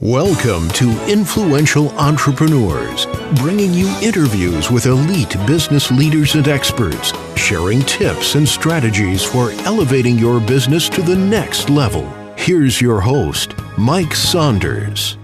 Welcome to Influential Entrepreneurs, bringing you interviews with elite business leaders and experts, sharing tips and strategies for elevating your business to the next level. Here's your host, Mike Saunders.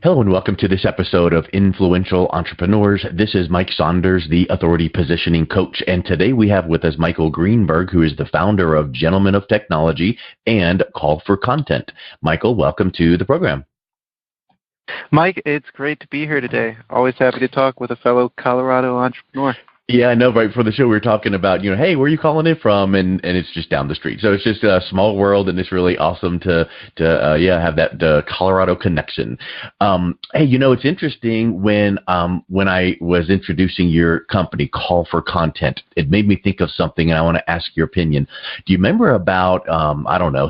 Hello and welcome to this episode of Influential Entrepreneurs. This is Mike Saunders, the Authority Positioning Coach, and today we have with us Michael Greenberg, who is the founder of Gentlemen of Technology and Call for Content. Michael, welcome to the program. Mike, it's great to be here today. Always happy to talk with a fellow Colorado entrepreneur. Yeah, I know. Right before the show, we were talking about, hey, where are you calling in from? And it's just down the street. So it's just a small world, and it's really awesome to have that Colorado connection. Hey, it's interesting when I was introducing your company, Call for Content, it made me think of something, and I want to ask your opinion. Do you remember about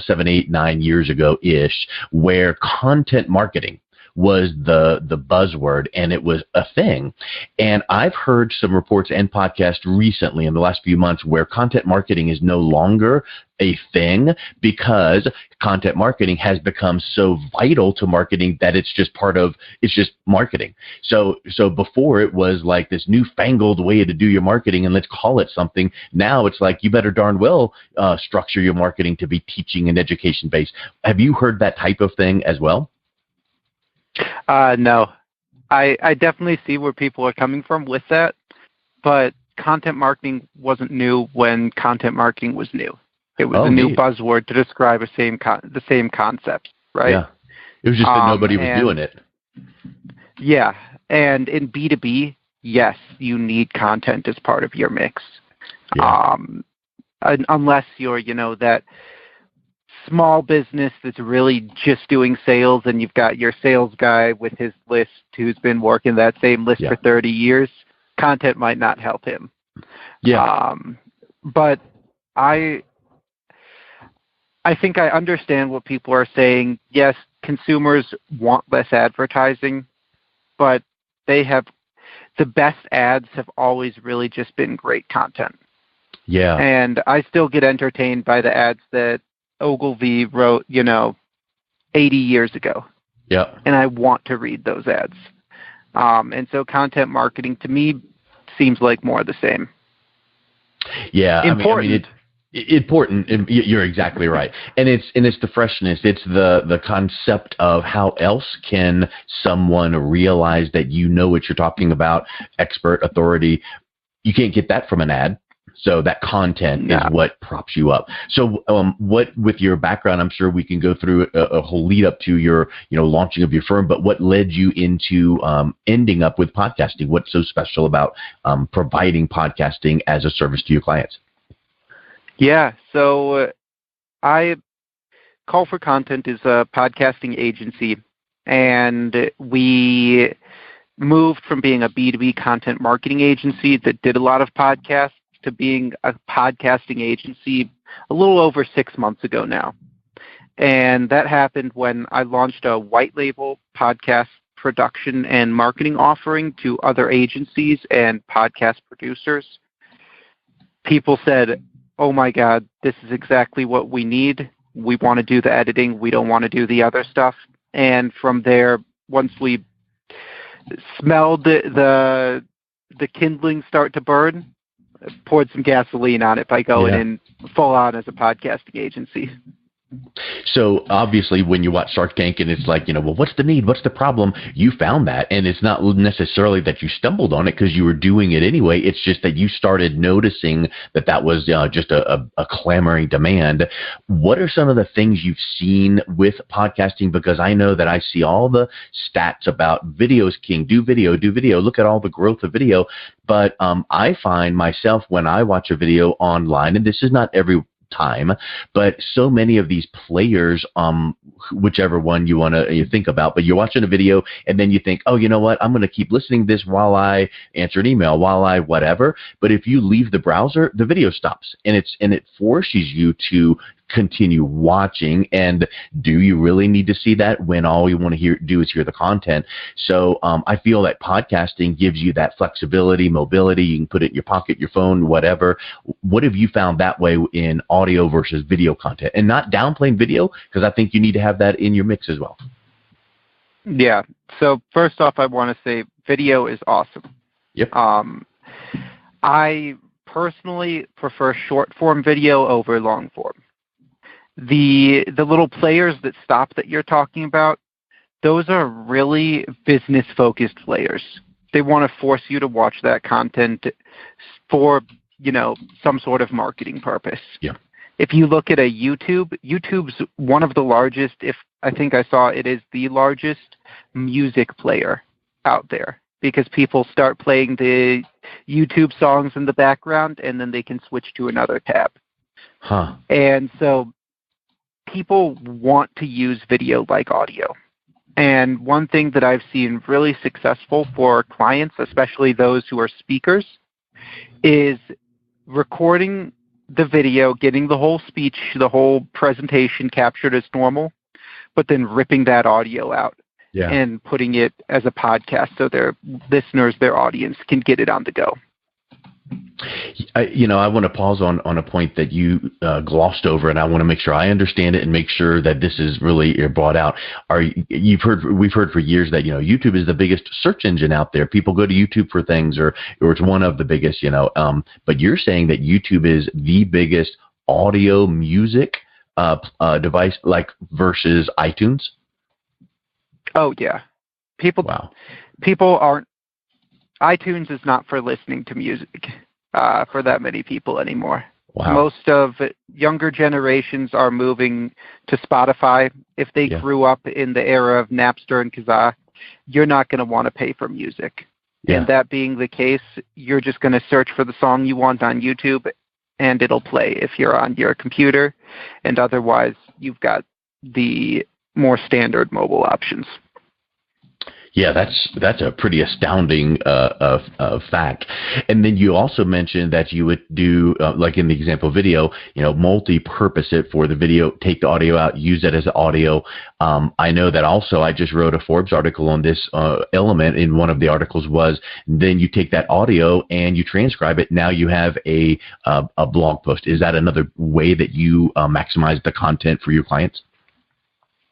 7, 8, 9 years ago-ish, where content marketing was the buzzword, and it was a thing? And I've heard some reports and podcasts recently in the last few months where content marketing is no longer a thing because content marketing has become so vital to marketing that it's just marketing. So before it was like this newfangled way to do your marketing and let's call it something. Now it's like you better darn well structure your marketing to be teaching and education based. Have you heard that type of thing as well? No, I definitely see where people are coming from with that, but content marketing wasn't new when content marketing was new. It was a new buzzword to describe the same concept, right? Yeah, it was just that nobody was doing it. Yeah, and in B2B, yes, you need content as part of your mix. Yeah. Unless you're, that small business that's really just doing sales, and you've got your sales guy with his list who's been working that same list for 30 years, content might not help him. Yeah. But I think I understand what people are saying. Yes, consumers want less advertising, but the best ads have always really just been great content. Yeah. And I still get entertained by the ads that Ogilvy wrote, 80 years ago. Yeah. And I want to read those ads. And so content marketing to me seems like more of the same. Yeah. Important. Important. You're exactly right. And it's the freshness. It's the concept of how else can someone realize that you know what you're talking about, expert, authority. You can't get that from an ad. So that content is what props you up. So what, with your background, I'm sure we can go through a whole lead up to your, launching of your firm, but what led you into ending up with podcasting? What's so special about providing podcasting as a service to your clients? Yeah, so Call for Content is a podcasting agency, and we moved from being a B2B content marketing agency that did a lot of podcasts to being a podcasting agency a little over 6 months ago now. And that happened when I launched a white label podcast production and marketing offering to other agencies and podcast producers. People said, oh my God, this is exactly what we need. We want to do the editing. We don't want to do the other stuff. And from there, once we smelled the kindling start to burn, poured some gasoline on it by going in full on as a podcasting agency. So obviously when you watch Shark Tank and it's like, well, what's the need? What's the problem? You found that. And it's not necessarily that you stumbled on it because you were doing it anyway. It's just that you started noticing that was just a clamoring demand. What are some of the things you've seen with podcasting? Because I know that I see all the stats about video is king. Do video. Look at all the growth of video. But I find myself when I watch a video online, and this is not every time, but so many of these players, whichever one you want to think about, but you're watching a video and then you think, oh, you know what, I'm going to keep listening to this while I answer an email, while I whatever. But if you leave the browser, the video stops, and it forces you to continue watching. And do you really need to see that when all you want to do is hear the content? So I feel that podcasting gives you that flexibility, mobility. You can put it in your pocket, your phone, whatever. What have you found that way in audio versus video content? And not downplaying video, because I think you need to have that in your mix as well. Yeah. So first off, I want to say video is awesome. Yep. I personally prefer short form video over long form. The little players that stop that you're talking about, those are really business focused players. They want to force you to watch that content for, some sort of marketing purpose. Yeah. If you look at YouTube's one of the largest, I think I saw it is the largest music player out there, because people start playing the YouTube songs in the background and then they can switch to another tab. Huh. And so people want to use video like audio. And one thing that I've seen really successful for clients, especially those who are speakers, is recording the video, getting the whole speech, the whole presentation captured as normal, but then ripping that audio out and putting it as a podcast so their listeners, their audience, can get it on the go. I want to pause on a point that you glossed over, and I want to make sure I understand it and make sure that this is really brought out. We've heard for years that YouTube is the biggest search engine out there. People go to YouTube for things, or it's one of the biggest. But you're saying that YouTube is the biggest audio music device, like versus iTunes. Oh yeah, people aren't. iTunes is not for listening to music for that many people anymore. Wow. Most of younger generations are moving to Spotify. If they grew up in the era of Napster and Kazaa, you're not going to want to pay for music. Yeah. And that being the case, you're just going to search for the song you want on YouTube, and it'll play if you're on your computer. And otherwise, you've got the more standard mobile options. Yeah, that's a pretty astounding fact. And then you also mentioned that you would do, like in the example video, multi-purpose it for the video, take the audio out, use it as audio. I know that also I just wrote a Forbes article on this element, and one of the articles was then you take that audio and you transcribe it. Now you have a blog post. Is that another way that you maximize the content for your clients?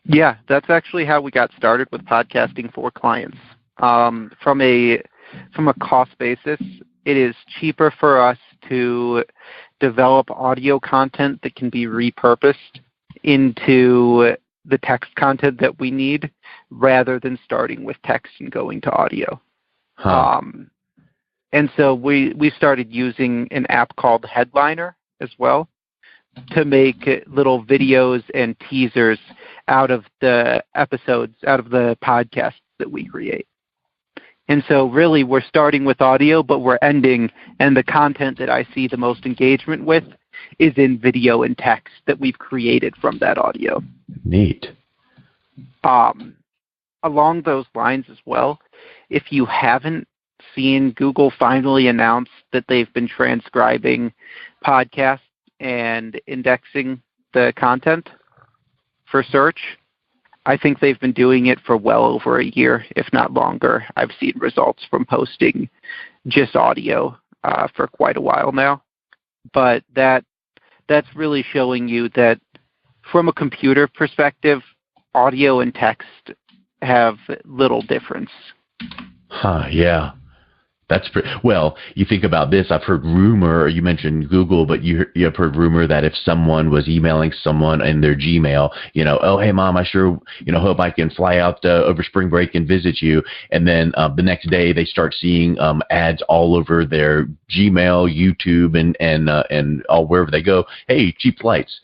Yeah, that's actually how we got started with podcasting for clients. From a cost basis, it is cheaper for us to develop audio content that can be repurposed into the text content that we need, rather than starting with text and going to audio. Huh. And so we started using an app called Headliner as well, to make little videos and teasers out of the episodes, out of the podcasts that we create. And so really we're starting with audio, but we're ending, and the content that I see the most engagement with is in video and text that we've created from that audio. Neat. Along those lines as well, if you haven't seen, Google finally announced that they've been transcribing podcasts and indexing the content for search. I think they've been doing it for well over a year, if not longer. I've seen results from posting just audio for quite a while now. But that's really showing you that from a computer perspective, audio and text have little difference. Huh, yeah. That's well, you think about this, I've heard rumor, you mentioned Google, but you have heard rumor that if someone was emailing someone in their Gmail, oh, hey, Mom, I sure, hope I can fly out over spring break and visit you. And then the next day they start seeing ads all over their Gmail, YouTube, and all wherever they go. Hey, cheap flights.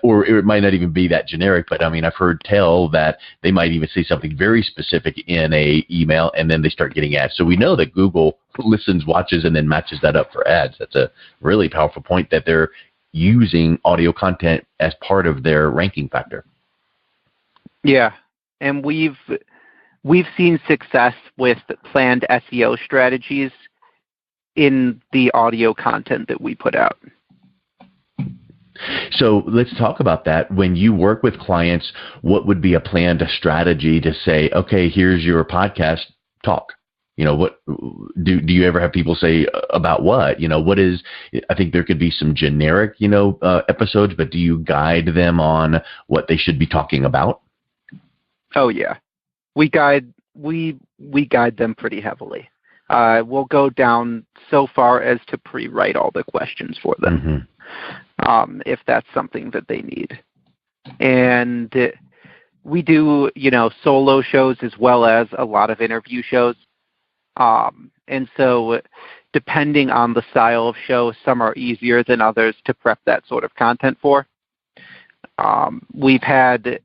Or it might not even be that generic, but I mean, I've heard tell that they might even say something very specific in a email, and then they start getting ads. So we know that Google listens, watches, and then matches that up for ads. That's a really powerful point, that they're using audio content as part of their ranking factor. Yeah, and we've seen success with planned SEO strategies in the audio content that we put out. So let's talk about that. When you work with clients, what would be a planned strategy to say, okay, here's your podcast, talk? What do you ever have people say about what? What is, I think there could be some generic, episodes, but do you guide them on what they should be talking about? Oh, yeah. we guide them pretty heavily. We'll go down so far as to pre-write all the questions for them, if that's something that they need. And we do, solo shows as well as a lot of interview shows. And so depending on the style of show, some are easier than others to prep that sort of content for. We've had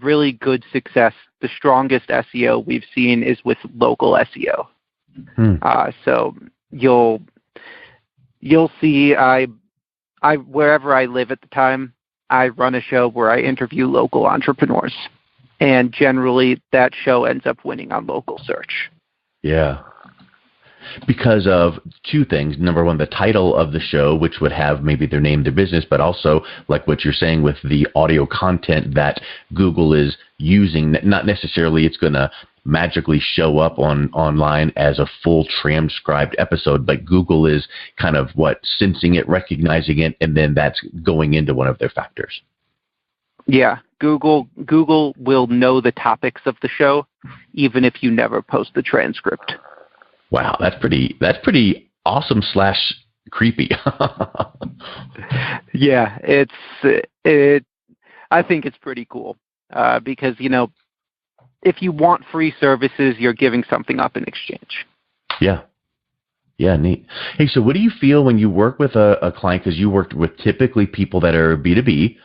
really good success. The strongest SEO we've seen is with local SEO. So you'll see I wherever I live at the time, I run a show where I interview local entrepreneurs, and generally that show ends up winning on local search. Yeah. Because of two things. Number one, the title of the show, which would have maybe their name, their business, but also like what you're saying with the audio content that Google is using. Not necessarily it's going to magically show up online as a full transcribed episode, but Google is kind of sensing it, recognizing it, and then that's going into one of their factors. Yeah, Google will know the topics of the show, even if you never post the transcript. Wow, that's pretty awesome / creepy. Yeah, I think it's pretty cool because if you want free services, you're giving something up in exchange. Yeah, neat. Hey, so what do you feel when you work with a client? Because you worked with typically people that are B2B.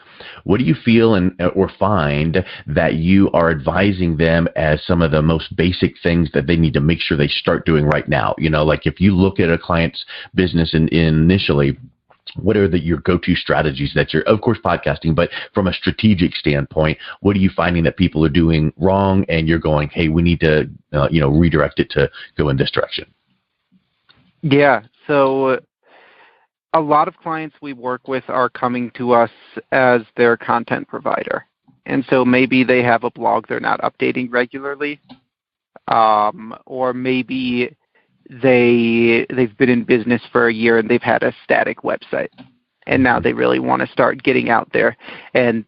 What do you feel or find that you are advising them as some of the most basic things that they need to make sure they start doing right now? Like if you look at a client's business initially, what are your go-to strategies that you're, of course, podcasting, but from a strategic standpoint, what are you finding that people are doing wrong and you're going, hey, we need to, redirect it to go in this direction? Yeah. So a lot of clients we work with are coming to us as their content provider. And so maybe they have a blog they're not updating regularly, or maybe they've been in business for a year and they've had a static website, and now they really want to start getting out there and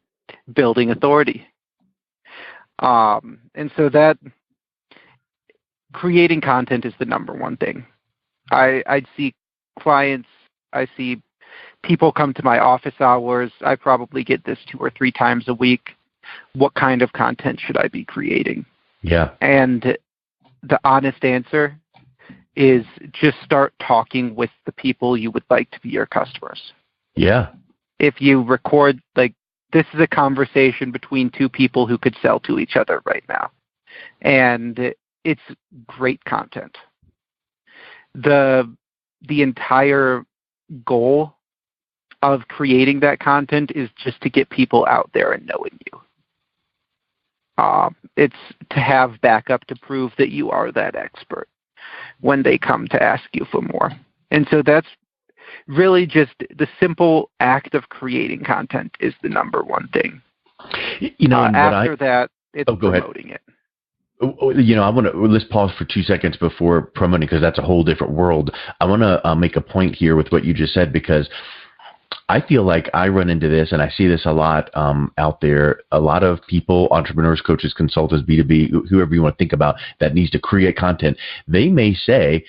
building authority. And so that creating content is the number one thing. I see people come to my office hours. I probably get this 2 or 3 times a week. What kind of content should I be creating? Yeah. And the honest answer is just start talking with the people you would like to be your customers. Yeah. If you record, this is a conversation between 2 people who could sell to each other right now. And it's great content. The entire goal of creating that content is just to get people out there and knowing you. It's to have backup to prove that you are that expert when they come to ask you for more. And so that's really just the simple act of creating content is the number one thing. After that, it's promoting it. Let's pause for 2 seconds before promoting, because that's a whole different world. I want to make a point here with what you just said, because I feel like I run into this, and I see this a lot out there. A lot of people, entrepreneurs, coaches, consultants, B2B, whoever you want to think about that needs to create content, they may say,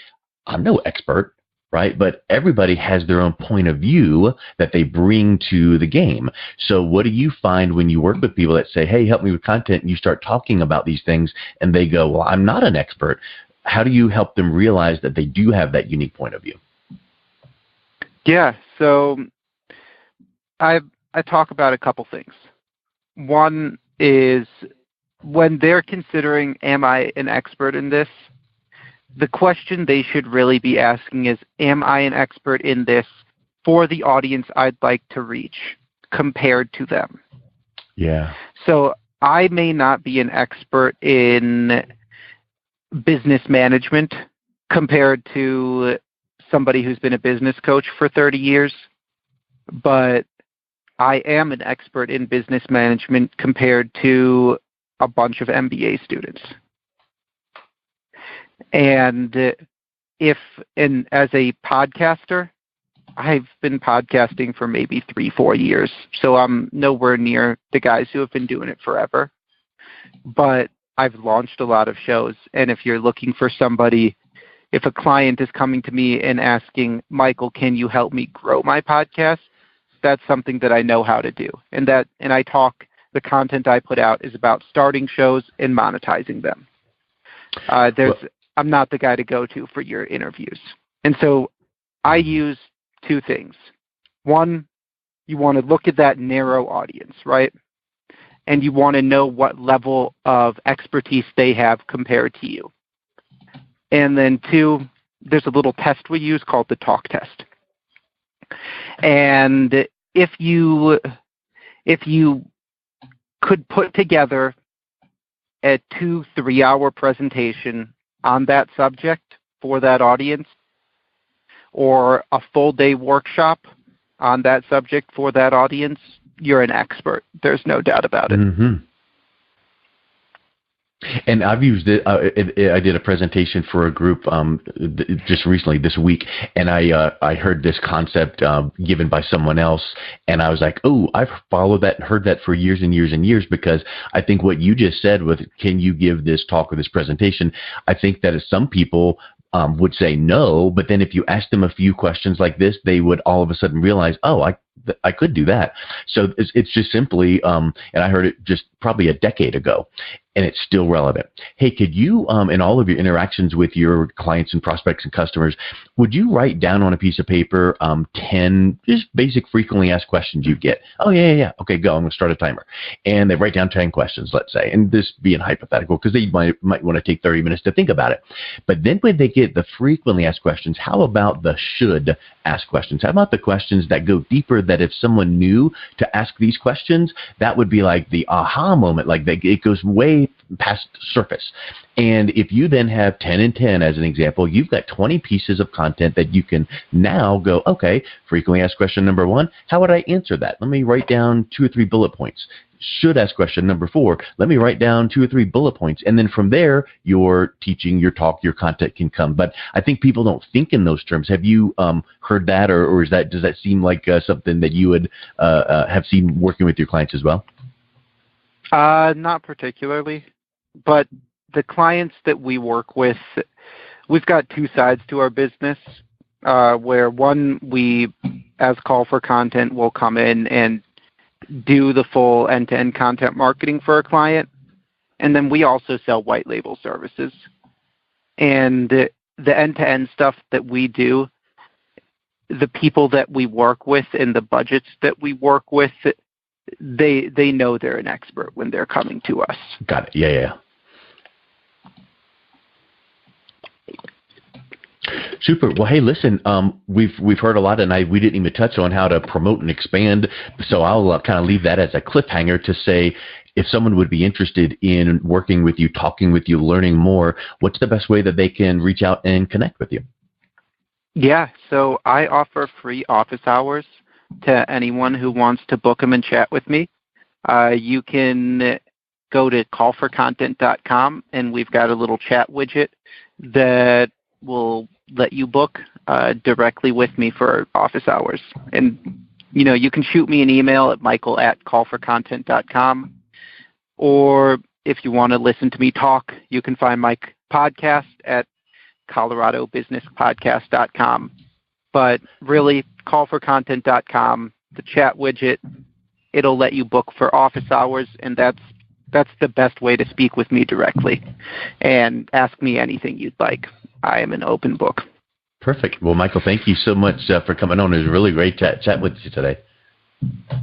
I'm no expert, right? But everybody has their own point of view that they bring to the game. So what do you find when you work with people that say, hey, help me with content, and you start talking about these things, and they go, well, I'm not an expert. How do you help them realize that they do have that unique point of view? Yeah, so I talk about a couple things. One is when they're considering, am I an expert in this? The question they should really be asking is, am I an expert in this for the audience I'd like to reach compared to them? Yeah. So I may not be an expert in business management compared to somebody who's been a business coach for 30 years, but I am an expert in business management compared to a bunch of MBA students. And as a podcaster, I've been podcasting for maybe 3-4 years, so I'm nowhere near the guys who have been doing it forever. But I've launched a lot of shows. And if you're looking for somebody, if a client is coming to me and asking, Michael, can you help me grow my podcast? That's something that I know how to do. And the content I put out is about starting shows and monetizing them. I'm not the guy to go to for your interviews. And so I use two things. One, you want to look at that narrow audience, right? And you want to know what level of expertise they have compared to you. And then two, there's a little test we use called the talk test. And if you could put together a 2-3 hour presentation on that subject for that audience, or a full day workshop on that subject for that audience, you're an expert. There's no doubt about it. Mm-hmm. And I've used it. I did a presentation for a group just recently this week, and I heard this concept given by someone else, and I was like, oh, I've followed that and heard that for years and years and years, because I think what you just said with, can you give this talk or this presentation, I think that some people would say no, but then if you ask them a few questions like this, they would all of a sudden realize, oh, I could do that. So it's just simply, and I heard it just probably a decade ago, and it's still relevant. Hey, could you, in all of your interactions with your clients and prospects and customers, would you write down on a piece of paper 10 just basic frequently asked questions you get? Oh, yeah. Okay, go. I'm going to start a timer. And they write down 10 questions, let's say, and this being hypothetical because they might want to take 30 minutes to think about it. But then when they get the frequently asked questions, how about the should ask questions? How about the questions that go deeper, that if someone knew to ask these questions, that would be like the aha moment, like it goes way past surface. And if you then have 10 and 10 as an example, you've got 20 pieces of content that you can now go, okay, frequently asked question number 1, how would I answer that? Let me write down 2 or 3 bullet points. Should ask question number 4, let me write down 2 or 3 bullet points. And then from there, your teaching, your talk, your content can come. But I think people don't think in those terms. Have you heard that, or does that seem like something that you would have seen working with your clients as well? Not particularly, but the clients that we work with, we've got two sides to our business, where one, we, as call for content, will come in and do the full end-to-end content marketing for a client. And then we also sell white label services. And the end-to-end stuff that we do, the people that we work with and the budgets that we work with, they know they're an expert when they're coming to us. Got it. Yeah. Super. Well, hey, listen, we've heard a lot, and we didn't even touch on how to promote and expand. So I'll kind of leave that as a cliffhanger to say, if someone would be interested in working with you, talking with you, learning more, what's the best way that they can reach out and connect with you? Yeah. So I offer free office hours to anyone who wants to book them and chat with me. You can go to callforcontent.com, and we've got a little chat widget that will let you book directly with me for office hours. And, you can shoot me an email at michael@callforcontent.com. Or if you want to listen to me talk, you can find my podcast at coloradobusinesspodcast.com. But really, callforcontent.com, the chat widget, it'll let you book for office hours, and that's the best way to speak with me directly and ask me anything you'd like. I am an open book. Perfect. Well, Michael, thank you so much for coming on. It was really great to chat with you today.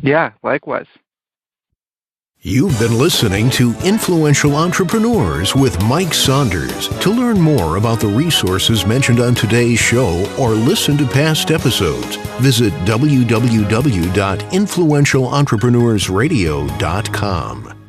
Yeah, likewise. You've been listening to Influential Entrepreneurs with Mike Saunders. To learn more about the resources mentioned on today's show or listen to past episodes, visit www.influentialentrepreneursradio.com.